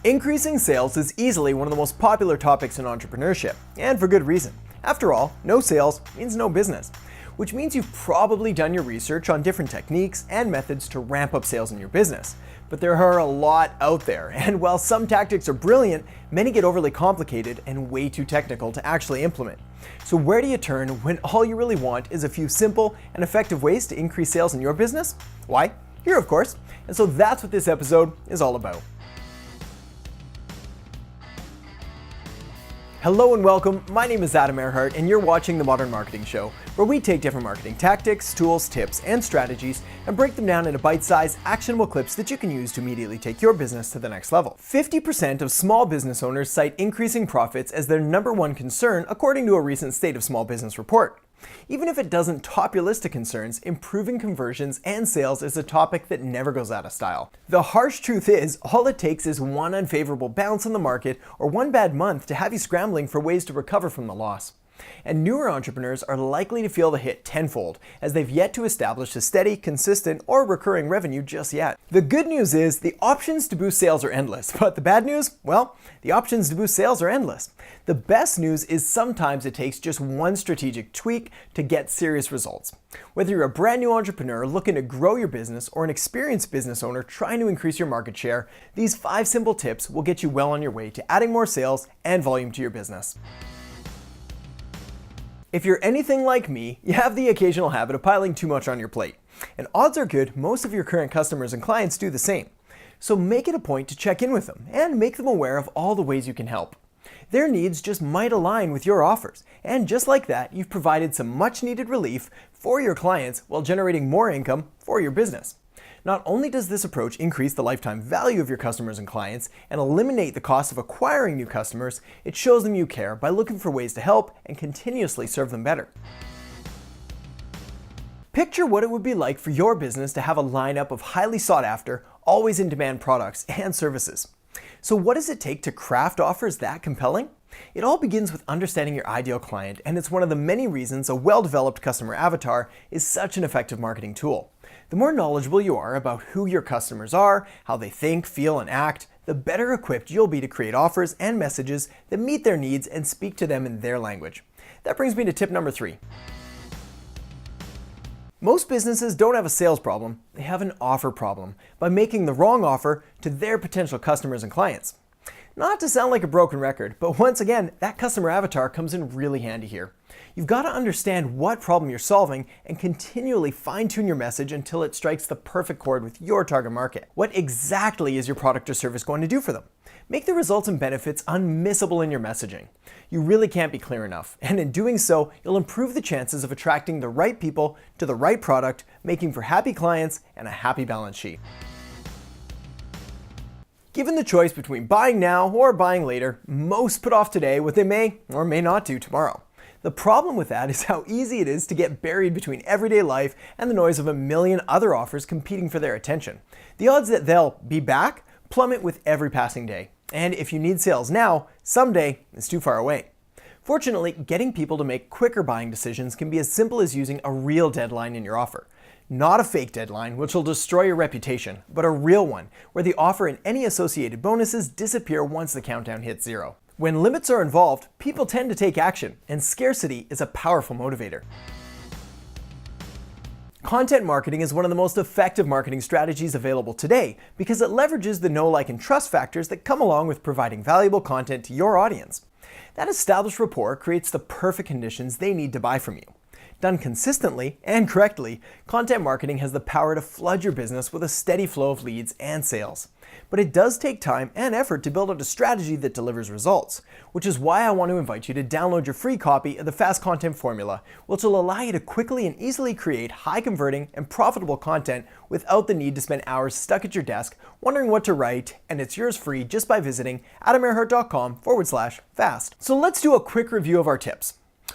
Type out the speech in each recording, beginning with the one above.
Increasing sales is easily one of the most popular topics in entrepreneurship, and for good reason. After all, no sales means no business, which means you've probably done your research on different techniques and methods to ramp up sales in your business. But there are a lot out there, and while some tactics are brilliant, many get overly complicated and way too technical to actually implement. So where do you turn when all you really want is a few simple and effective ways to increase sales in your business? Why? Here, of course. And so that's what this episode is all about. Hello and welcome, my name is Erhart and you're watching The Modern Marketing Show, where we take different marketing tactics, tools, tips, and strategies and break them down into bite-sized, actionable clips that you can use to immediately take your business to the next level. 50% of small business owners cite increasing profits as their number one concern according to a recent State of Small Business report. Even if it doesn't top your list of concerns, improving conversions and sales is a topic that never goes out of style. The harsh truth is, all it takes is one unfavorable bounce in the market or one bad month to have you scrambling for ways to recover from the loss. And newer entrepreneurs are likely to feel the hit tenfold, as they've yet to establish a steady, consistent, or recurring revenue just yet. The good news is the options to boost sales are endless, but the bad news? Well, the options to boost sales are endless. The best news is sometimes it takes just one strategic tweak to get serious results. Whether you're a brand new entrepreneur looking to grow your business or an experienced business owner trying to increase your market share, these 5 simple tips will get you well on your way to adding more sales and volume to your business. If you're anything like me, you have the occasional habit of piling too much on your plate. And odds are good most of your current customers and clients do the same. So make it a point to check in with them and make them aware of all the ways you can help. Their needs just might align with your offers, and just like that, you've provided some much needed relief for your clients while generating more income for your business. Not only does this approach increase the lifetime value of your customers and clients and eliminate the cost of acquiring new customers, it shows them you care by looking for ways to help and continuously serve them better. Picture what it would be like for your business to have a lineup of highly sought after, always in demand products and services. So what does it take to craft offers that compelling? It all begins with understanding your ideal client, and it's one of the many reasons a well-developed customer avatar is such an effective marketing tool. The more knowledgeable you are about who your customers are, how they think, feel, and act, the better equipped you'll be to create offers and messages that meet their needs and speak to them in their language. That brings me to tip number 3. Most businesses don't have a sales problem, they have an offer problem by making the wrong offer to their potential customers and clients. Not to sound like a broken record, but once again, that customer avatar comes in really handy here. You've got to understand what problem you're solving and continually fine-tune your message until it strikes the perfect chord with your target market. What exactly is your product or service going to do for them? Make the results and benefits unmissable in your messaging. You really can't be clear enough, and in doing so, you'll improve the chances of attracting the right people to the right product, making for happy clients and a happy balance sheet. Given the choice between buying now or buying later, most put off today what they may or may not do tomorrow. The problem with that is how easy it is to get buried between everyday life and the noise of a million other offers competing for their attention. The odds that they'll be back plummet with every passing day. And if you need sales now, someday is too far away. Fortunately, getting people to make quicker buying decisions can be as simple as using a real deadline in your offer. Not a fake deadline, which will destroy your reputation, but a real one, where the offer and any associated bonuses disappear once the countdown hits 0. When limits are involved, people tend to take action, and scarcity is a powerful motivator. Content marketing is one of the most effective marketing strategies available today because it leverages the know, like, and trust factors that come along with providing valuable content to your audience. That established rapport creates the perfect conditions they need to buy from you. Done consistently and correctly, content marketing has the power to flood your business with a steady flow of leads and sales. But it does take time and effort to build out a strategy that delivers results, which is why I want to invite you to download your free copy of the Fast Content Formula, which will allow you to quickly and easily create high-converting and profitable content without the need to spend hours stuck at your desk wondering what to write, and it's yours free just by visiting adamerhart.com/fast. So let's do a quick review of our tips.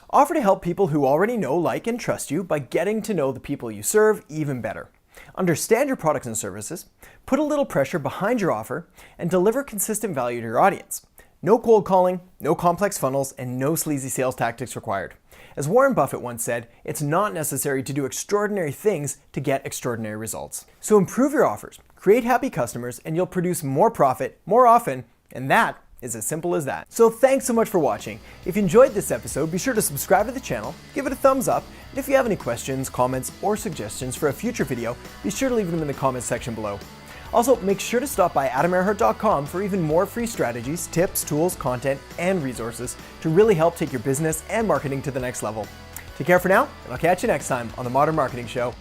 Offer to help people who already know, like, and trust you by getting to know the people you serve even better. Understand your products and services, put a little pressure behind your offer, and deliver consistent value to your audience. No cold calling, no complex funnels, and no sleazy sales tactics required. As Warren Buffett once said, it's not necessary to do extraordinary things to get extraordinary results. So improve your offers, create happy customers, and you'll produce more profit more often And that is as simple as that. So thanks so much for watching. If you enjoyed this episode, be sure to subscribe to the channel, give it a thumbs up, and if you have any questions, comments, or suggestions for a future video, be sure to leave them in the comments section below. Also, make sure to stop by AdamErhart.com for even more free strategies, tips, tools, content, and resources to really help take your business and marketing to the next level. Take care for now, and I'll catch you next time on The Modern Marketing Show.